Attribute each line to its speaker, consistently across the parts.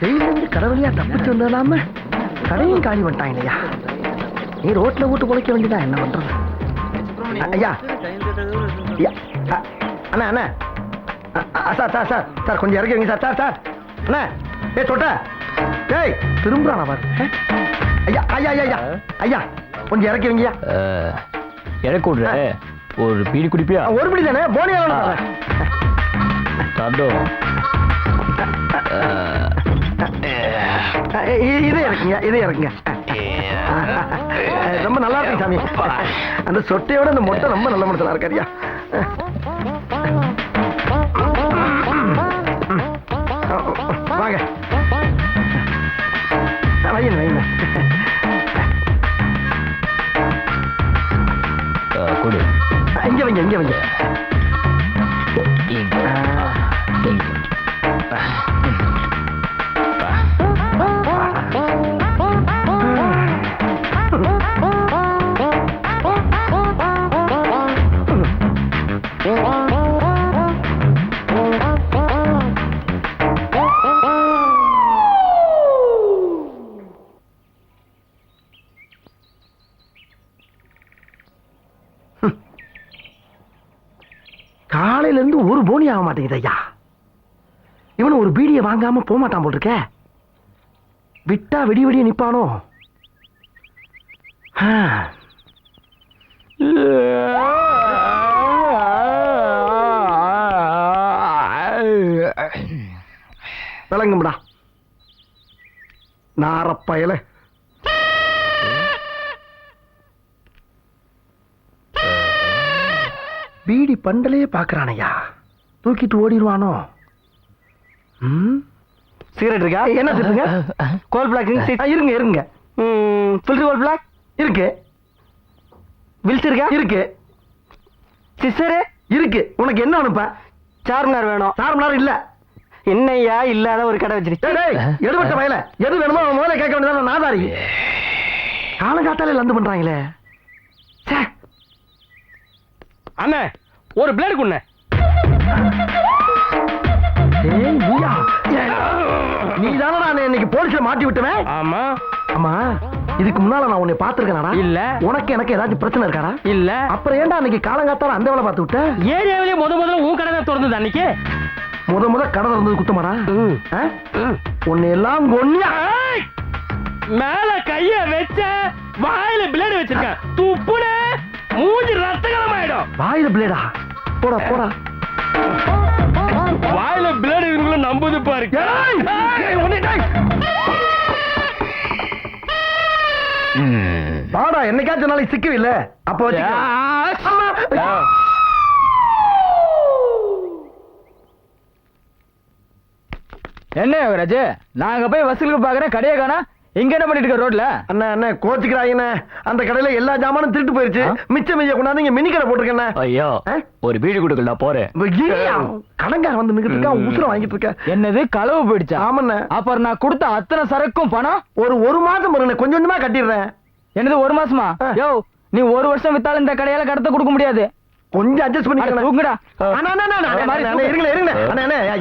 Speaker 1: Daily கடவுளியா தப்பிச்சு வந்ததாம கடையும் காலி பண்ணிட்டாங்க இல்லையா? நீ ரோட்ல போட்டு பொழைக்க வேண்டியதா, என்ன பண்றது? ஐயா அண்ணா அண்ணா சார் சார் சார் சார் கொஞ்சம் இறக்கி வைங்க சார். சார் சார் அண்ணா ஏ தொட்ட ஏய் திரும்புறானா பாரு. ஐயா ஐயா ஐயா ஐயா கொஞ்சம் இறக்கி வைங்கய்யா.
Speaker 2: இறக்கி விடுற. ஒரு பீடி குடிப்பியா?
Speaker 1: ஒரு பீடி தானே, போனியா
Speaker 2: சாப்பிடும்.
Speaker 1: இதே இறக்குங்க, இதே இறக்குங்க. ரொம்ப நல்லா இருக்கு சாமி. அந்த சொட்டையோட அந்த மொட்டை ரொம்ப நல்ல மனசுல இருக்காரியா. வாங்க வைங்க வைங்க.
Speaker 2: கொடு.
Speaker 1: இங்க வைங்க இங்க வைங்க. காலையில இருந்து ஒரு போனி ஆக மாட்டேங்குது ஐயா. இவனு ஒரு பீடியை வாங்காம போக மாட்டான் போல் இருக்க. விட்டா வெடி வெடிய நிப்பானோ? விளங்கும்டா நாரப்பயல. பீடி பண்டலையே பாக்குறானையா, தூக்கிட்டு ஓடிடுவானோ? சிகரெட் இருக்கா? என்ன இருக்குங்க? கோல் பிளாக் இருங்க இருங்க. ஃபில்டர் கோல் பிளாக் இருக்கு. வில்ஸ் இருக்கா? இருக்கு. சிஸ்டர் இருக்கு. உனக்கு என்ன அனுப்ப? சார்மினார் வேணும். சார்மினார் இல்ல. என்னையா இல்லாத ஒரு கடை வச்சிருச்சு. எடுபட்ட வயல எது வேணுமோ முதல்ல கேட்க வேண்டியது. நாதாரி காலங்காத்தாலே லந்து பண்றாங்களே.
Speaker 2: அண்ணே ஒரு பிளேடு குண்ணே.
Speaker 1: நீ தானே நான் இன்னைக்கு போலீஸ்ல மாட்டி விட்டுவேன்.
Speaker 2: ஆமா
Speaker 1: ஆமா. இதுக்கு முன்னால நான் உன்னை பாத்துருக்கேனா? இல்ல. உனக்கு எனக்கு ஏதாச்சும் பிரச்சனை இருக்காடா? இல்ல. அப்புறம் ஏன்டா அன்னைக்கு காலங்காத்தால அந்த வேலை பார்த்து விட்ட?
Speaker 2: ஏரியாவிலே முதல்ல உன் கடை தான் திறந்தது அன்னைக்கு.
Speaker 1: முத கடை திறந்தது குத்தமாடா? உன்னை எல்லாம் கொன்னியா?
Speaker 2: மேல கைய வச்ச வாயில பிளேடு வச்சிருக்க. துப்புன மூஞ்சி ரத்தகலம் ஆயிடும்.
Speaker 1: வாயில பிளேடா? போடா போடா.
Speaker 2: வாயில பிளேடு இருக்குள்ள நம்புது பாரு.
Speaker 1: பாடா என்னைக்காச்சும் நாளைக்கு சிக்கவில்லை. அப்போ
Speaker 2: என்ன யோகராஜ், நாங்க போய் வசூலுக்கு பாக்குறேன், கடையை காணா. இங்க என்ன பண்ணிட்டு இருக்க ரோட்ல?
Speaker 1: அண்ணா அண்ணா கோச்சுக்கிறாங்க. அந்த கடையில எல்லா ஜாமானும் திருட்டு போயிருச்சு. மிச்சம் மீதிய கொண்டாந்து இங்க மினி கடை போட்டிருக்கேன்.
Speaker 2: ஐயோ ஒரு பீடி கொடுக்கல, நான் போறேன்.
Speaker 1: கடங்கார வந்து நிக்கிட்டு இருக்கா, உசுர வாங்கிட்டு இருக்க.
Speaker 2: என்னது களவு போயிடுச்சா?
Speaker 1: ஆமண்ண.
Speaker 2: அப்புறம் நான் கொடுத்த அத்தனை சரக்கும் பணம்
Speaker 1: ஒரு மாசம் கொஞ்சம் கொஞ்சமா கட்டிடுறேன்.
Speaker 2: என்னது ஒரு மாசமா? யோ நீ ஒரு வருஷம் வித்தாலும் இந்த கடையால கடத்த கொடுக்க முடியாது.
Speaker 1: கொஞ்சம் அட்ஜஸ்ட் பண்ணிக்கங்க.
Speaker 2: தூங்குடா.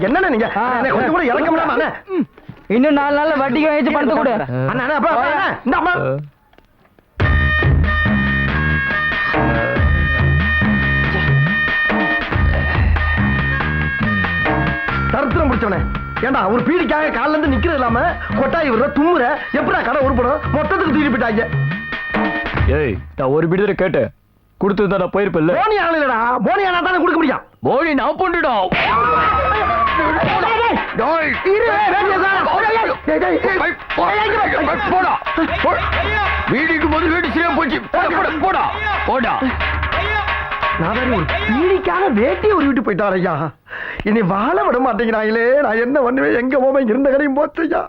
Speaker 1: என்ன நீங்க கொஞ்சம் கூட இறக்க முடியாம?
Speaker 2: இன்னும் 4 நாள்ல வட்டிக்கு வச்சு பணத்தை கொடு.
Speaker 1: தருத்திரம் முடிச்சவனே. ஏண்டா ஒரு பீடிக்காக காலில இருந்து நிக்கிறது இல்லாம கொட்டாய் விடுற தும்முற எப்படா கடை உருப்படும்? மொத்தத்துக்கு தூக்கி போயிட்டாங்க.
Speaker 2: ஏய் நான் ஒரு பீடி கேட்டு கொடுத்து தான் போயிருப்பில்ல.
Speaker 1: போனி ஆளலடா. போனி ஆனா தானே கொடுக்க முடியும்.
Speaker 2: போனி நான் போட்டுடா. வீடிக்கு போது வீடு சரியா போச்சு. போடா போடா.
Speaker 1: பீடிக்காக வேட்டி ஒரு வீட்டு போயிட்டார் ஐயா. இனி வாழ விட மாட்டேங்கிறாங்களே. நான் என்ன பண்ணுவேன்? எங்க போவேன்? இருந்த கடையும் போச்சு ஐயா.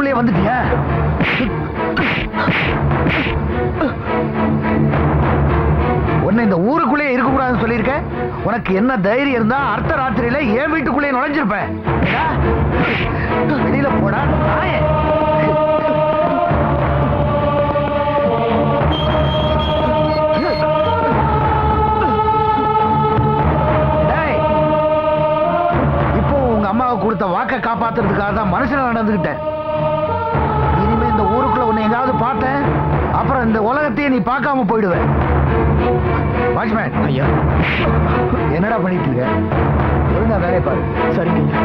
Speaker 3: ஊருக்குள்ளேயே வந்துட்டியா? உன்னை இந்த ஊருக்குள்ளே இருக்க கூடாதுன்னு சொல்லியிருக்க. உனக்கு என்ன தைரியம் இருந்தா அர்த்த ராத்திரியில என் வீட்டுக்குள்ளே நுழைஞ்சிருப்பேன். வெளியில போடா நாயே. இப்போ உங்க அம்மாவை கொடுத்த வாக்கை காப்பாத்துறதுக்காக தான் மனுஷனை நடந்துகிட்டேன். இனிமே இந்த ஊருக்குள்ள உன்னை எங்காவது பார்த்தேன், அப்புறம் இந்த உலகத்தையே நீ பார்க்காம போயிடுவேன். வாட்ச்மேன்
Speaker 2: ஐயா,
Speaker 3: என்னடா பண்ணிட்டு இருக்க? ஒழுங்கா வேலையை பாரு.
Speaker 2: சரிங்க ஐயா.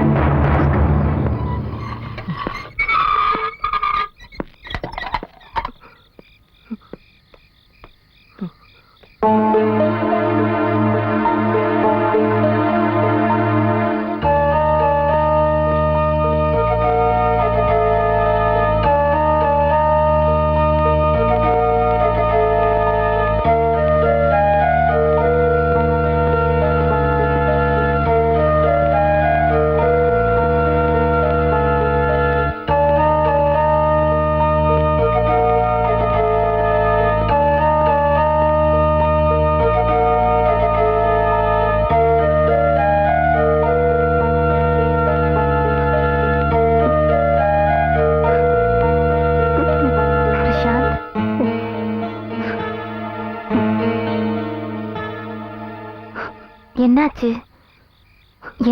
Speaker 4: என்னாச்சு?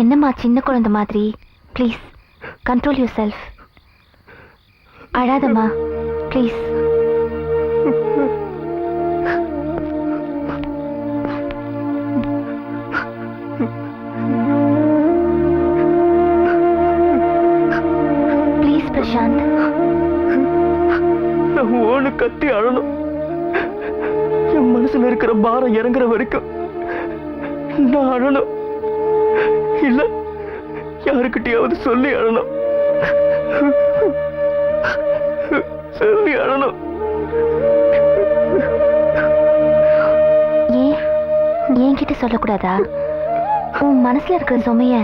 Speaker 4: என்னம்மா சின்ன குழந்தை மாதிரி? Please control yourself. அழாதம்மா ப்ளீஸ். ப்ளீஸ் பிரசாந்த்.
Speaker 2: நான் ஓனு கத்தி அழணும். என் மனசுல இருக்கிற பாரம் இறங்குற வரைக்கும் நான் அழணும். இல்ல யாருக்கிட்டையாவது சொல்லி அழணும். சொல்லி அழணும்.
Speaker 4: ஏன் என்கிட்ட சொல்லக்கூடாதா? உன் மனசுல இருக்கிற சுமைய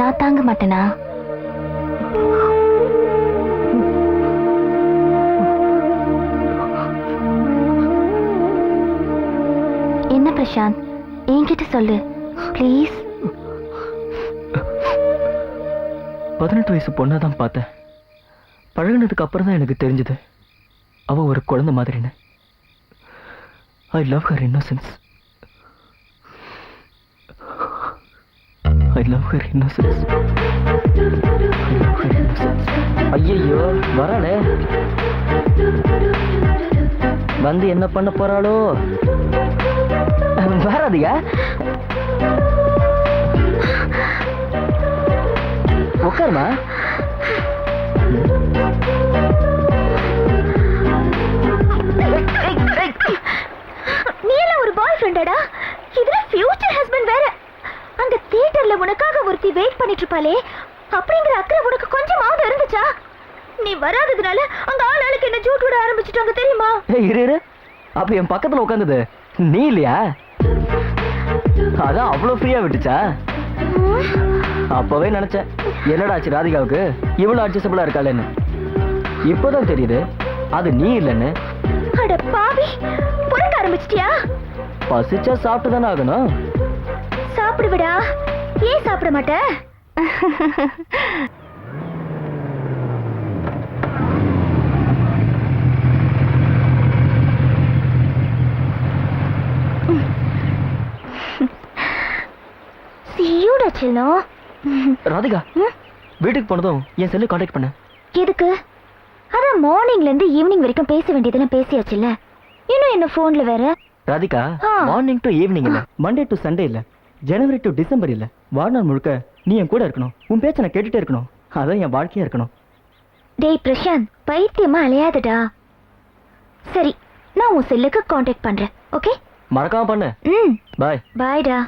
Speaker 4: நான் தாங்க மாட்டேனா? என்ன பிரசாந்த், என்கிட்ட சொல்லு ப்ளீஸ்.
Speaker 2: 18 வயசு பொண்ணாதான் பார்த்தேன். பழகினதுக்கு அப்புறம் தான் எனக்கு தெரிஞ்சது அவ ஒரு குழந்தை மாதிரின்னு. I love her innocence. I love her innocence. ஐயோ வராளே. வந்து என்ன பண்ண போறாளோ? வராதியா? உட்காருமா.
Speaker 4: நீ எல்லாம் ஒரு பாய் ஃப்ரெண்டடா? இதுல ஃபியூச்சர் ஹஸ்பண்ட் வேற. அந்த தியேட்டர்ல உனக்காக ஒருத்தி வெயிட் பண்ணிட்டு இருப்பாளே, அப்படிங்கிற அக்கறை உனக்கு கொஞ்சமாவது இருந்துச்சா? நீ வராததுனால அங்க ஆளுக்கு என்ன ஜூட் விட ஆரம்பிச்சுட்டாங்க தெரியுமா?
Speaker 2: இரு. அப்ப என் பக்கத்துல உட்கார்ந்தது நீ இல்லையா? அதான் அவ்வளவு ஃப்ரீயா விட்டுச்சா? அப்பவே நினைச்சேன் என்னடா ஆச்சு ராதிகாவுக்கு இவ்வளவு அட்ஜஸ்டபிளா இருக்காளேன்னு. இப்போதான் தெரியுது அது நீ இல்லைன்னு.
Speaker 4: அட பாவி, பொறுக்க ஆரம்பிச்சிட்டியா?
Speaker 2: பசிச்சா சாப்பிட்டு தானே ஆகணும்.
Speaker 4: சாப்பிடுவிடா. ஏன் சாப்பிட மாட்ட? சீயோட செல்லம்.
Speaker 2: ராதிகா, வீட்டுக்கு போனதும் என் செல்லு கான்டாக்ட் பண்ண.
Speaker 4: எதுக்கு? அதான் மார்னிங்ல இருந்து ஈவினிங் வரைக்கும் பேச வேண்டியதெல்லாம் பேசியாச்சுல்ல. இன்னும் என்ன போன்ல வேற?
Speaker 2: ராதிகா, மார்னிங் டு ஈவினிங் இல்ல, மண்டே டு சண்டே இல்ல, ஜனவரி டு டிசம்பர் இல்ல, வாழ்நாள் முழுக்க நீ என் கூட இருக்கணும். உன் பேச்ச நான் கேட்டுட்டே இருக்கணும். அதான் என் வாழ்க்கையா இருக்கணும்.
Speaker 4: டேய் பிரசாந்த், பைத்தியமா அலையாதடா. சரி, நான் உன் செல்லுக்கு கான்டாக்ட் பண்றேன். ஓகே?
Speaker 2: மறக்காம பண்ணு. பாய்.
Speaker 4: பாய்டா.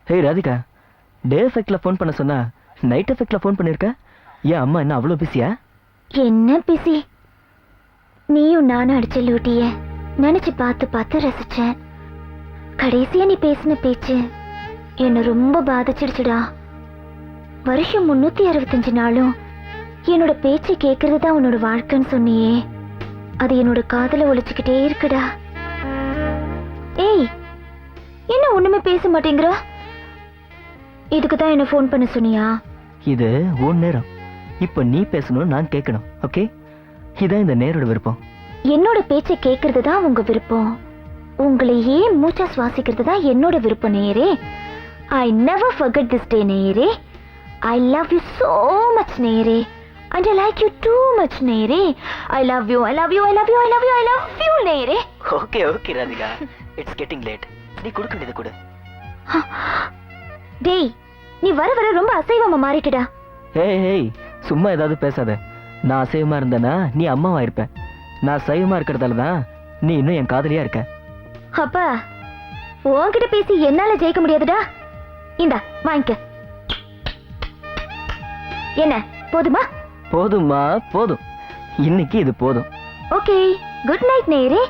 Speaker 2: ஹே ராதிகா, டே எஃபெக்ட்ல ஃபோன் பண்ண சொன்னா நைட் எஃபெக்ட்ல ஃபோன் பண்ணிருக்க? ஏன் அம்மா என்ன அவ்வளோ பிஸியா?
Speaker 4: என்ன பிஸி? நீயும் நானும் அடிச்ச லூட்டிய நினைச்சு பார்த்து பார்த்து ரசிச்சேன். கடைசியா நீ பேசின பேச்சு என்ன ரொம்ப பாதிச்சிடுச்சுடா. வருஷம் 365 நாளும் என்னோட பேச்சை கேட்கறது தான் உன்னோட வாழ்க்கைன்னு சொன்னியே, அது என்னோட காதுல ஒலிச்சுக்கிட்டே இருக்குடா. ஏய், என்ன ஒண்ணுமே பேச மாட்டேங்கிற? இதுக்கு தான் என்ன ஃபோன் பண்ண சொன்னியா?
Speaker 2: இது உன் நேரம். இப்ப நீ பேசணும், நான் கேட்கணும். ஓகே, இதான் இந்த நேரோட விருப்பம்.
Speaker 4: என்னோட பேச்சை கேட்கறது தான் உங்க விருப்பம். உங்களை ஏன் மூச்சா சுவாசிக்கிறது தான் என்னோட விருப்பம் நேயரே. I never forget this day நேயரே. I love you so much நேயரே. And I like you too much நேயரே. I love you, I love you, I love you, I love you, I love you நேயரே.
Speaker 2: Okay okay Radhika, it's getting late. நீ கொடுக்க வேண்டியது கொடு.
Speaker 4: டேய், நீ வர வர ரொம்ப அசைவமா மாறிட்டடா.
Speaker 2: ஏய், சும்மா ஏதாவது பேசாத. நான் அசைவமா இருந்தேனா நீ அம்மாவா இருப்ப. நான் சைவமா இருக்கிறதால தான் நீ இன்னும் என் காதலியா இருக்க.
Speaker 4: அப்பா, உன்கிட்ட பேசி என்னால ஜெயிக்க முடியாதுடா. இந்தா வாங்கிக்க. என்ன போதுமா?
Speaker 2: போதுமா, போதும். இன்னைக்கு இது போதும்.
Speaker 4: ஓகே, குட் நைட் நேரே.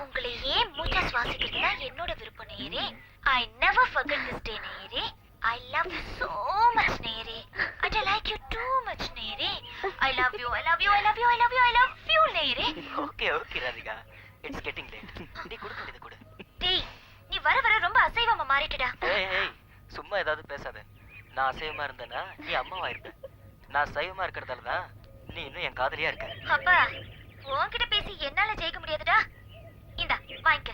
Speaker 4: உங்களை ஏன் மூச்சா சுவாசிக்கிறது தான் என்னோட விருப்பம் நேரே. I never forget this day நேரே. I love you so much நேரே. And I like you too much நேரே. I love you, I love you, I love you, I love you, I love you நேரே.
Speaker 2: Okay okay Radhika, it's getting late. நீ கொடுக்க வேண்டியது கொடு.
Speaker 4: டேய், நீ வர வர ரொம்ப அசைவமா மாறிட்டடா.
Speaker 2: ஏய், சும்மா ஏதாவது பேசாத. நான் அசைவமா இருந்தேனா நீ அம்மாவா இருப்ப. நான் சைவமா இருக்கிறதால தான் நீ இன்னும் என் காதலியா இருக்க.
Speaker 4: அப்பா, உன்கிட்ட பேசி என்னால ஜெயிக்க முடியாதுடா. இந்தா வாங்கிக்க.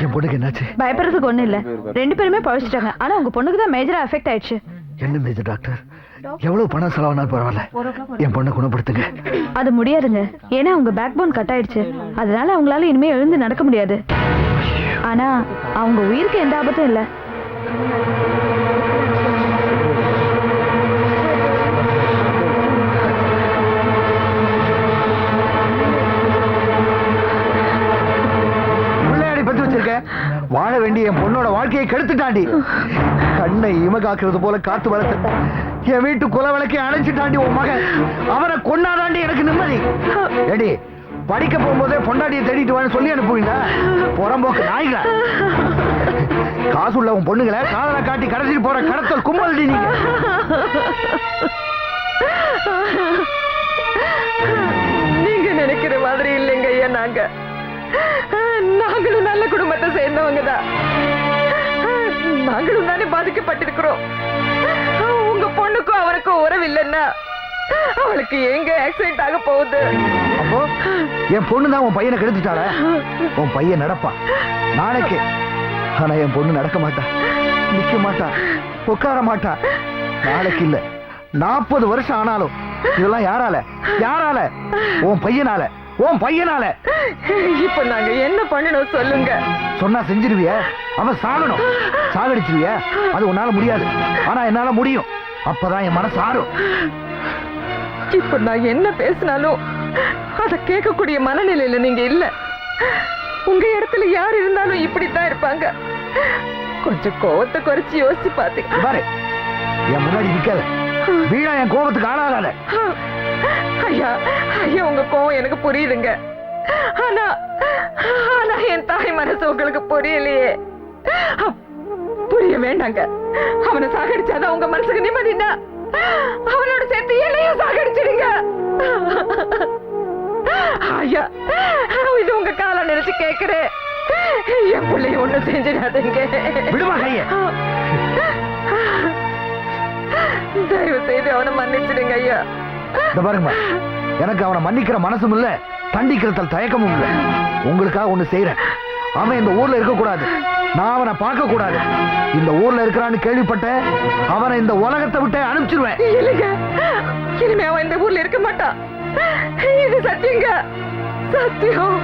Speaker 3: என் பொண்ணுக்கு என்னாச்சு?
Speaker 5: பயப்படுறதுக்கு ஒண்ணும் இல்ல, 2 பேருமே பழிச்சிட்டாங்க. ஆனா உங்க பொண்ணுக்கு தான் மேஜரா அஃபெக்ட் ஆயிடுச்சு.
Speaker 3: என்ன மேஜர் டாக்டர்? எவ்வளவு பணம் செலவானாலும் பரவாயில்ல, என் பொண்ணை குணப்படுத்துங்க.
Speaker 5: அது முடியாதுங்க, ஏன்னா அவங்க பேக் போன் கட் ஆயிடுச்சு. அதனால அவங்களால இனிமே எழுந்து நடக்க முடியாது. ஆனா அவங்க உயிருக்கு எந்த ஆபத்தும் இல்ல.
Speaker 3: வாழ வேண்டிய என் பொண்ணோட வாழ்க்கையை கெடுத்துட்டாண்டி. கண்ணை இமகாக்குறது போல காத்து வளர்த்து என் வீட்டு குல விளக்கை அணைச்சிட்டாண்டி உன் மகன். அவனை கொண்டாதாண்டி எனக்கு நிம்மதி. ஏடி, படிக்க போகும்போதே பொண்டாட்டியை தேடிட்டு வான்னு சொல்லி அனுப்புவீங்க. புறம்போக்கு நாய்களா. காசு உள்ள உன் பொண்ணுங்களை காதலை காட்டி கடைசிட்டு போற கடத்தல் கும்பல்டி நீங்க.
Speaker 5: நீங்க நினைக்கிற மாதிரி இல்லைங்க ஐயா. நாங்களும் நல்ல குடும்பத்தை சேர்ந்தவங்க தான். நாங்களும் தானே பாதிக்கப்பட்டிருக்கிறோம். உங்க பொண்ணுக்கும் அவருக்கும் உறவு இல்லைன்னா அவளுக்கு எங்க ஆக்சிடென்ட் ஆக போகுது.
Speaker 3: அப்போ என் பொண்ணு தான் உன் பையனை கெடுத்துட்டாள. உன் பையன் நடப்பான் நாளைக்கு. ஆனா என் பொண்ணு நடக்க மாட்டா, நிக்க மாட்டா, உட்கார மாட்டா. நாளைக்கு இல்ல 40 வருஷம் ஆனாலும். இதெல்லாம் யாரால? யாரால? உன் பையனால. உன் பையனால.
Speaker 6: இப்ப நாங்க என்ன பண்ணணும் சொல்லுங்க.
Speaker 3: சொன்னா செஞ்சிருவிய? அவன் சாகணும். சாகடிச்சிருவிய? அது உன்னால முடியாது. ஆனா என்னால முடியும். அப்பதான் என் மனசு ஆறும்.
Speaker 6: இப்ப நான் என்ன பேசினாலும் அத கேட்கக்கூடிய மனநிலையில நீங்க இல்ல. உங்க இடத்துல யார் இருந்தாலும் இப்படித்தான் இருப்பாங்க. கொஞ்சம் கோவத்தை குறைச்சு யோசிச்சு பாத்தீங்க
Speaker 3: பாரு, என் முன்னாடி நிக்காத. வீணா என் கோபத்துக்கு ஆளாகாத.
Speaker 6: ஐயா ஐயா, உங்க கோவம் எனக்கு புரியுதுங்க. ஆனா ஆனா என் தாய் மனசு உங்களுக்கு புரியலையே. புரிய வேண்டாங்க. அவனை சாகடிச்சாதான் உங்க மனசுக்கு நிம்மதினா அவனோட சேர்த்து என்னையும் சாகடிச்சிடுங்க. ஐயா, இது உங்க கால நினைச்சு கேக்குறேன். என் பிள்ளைய ஒண்ணு செஞ்சிடாதீங்க.
Speaker 3: விடுமா கைய.
Speaker 6: தயவு செய்து அவனை மன்னிச்சிடுங்க ஐயா.
Speaker 3: இந்த பாருங்க, எனக்கு அவனை மன்னிக்கிற மனசும் இல்ல, தண்டிக்கிறதுல தயக்கமும் இல்ல. உங்களுக்காக ஒண்ணு செய்யறேன். அவன் இந்த ஊர்ல இருக்க கூடாது. நான் அவனை பார்க்க கூடாது. இந்த ஊர்ல இருக்கிறான்னு கேள்விப்பட்ட அவனை இந்த உலகத்தை விட்டு அனுப்பிச்சிருவேன்.
Speaker 6: இல்லைங்க, இனிமே அவன் இந்த ஊர்ல இருக்க மாட்டான். இது சத்தியங்க, சத்தியம்.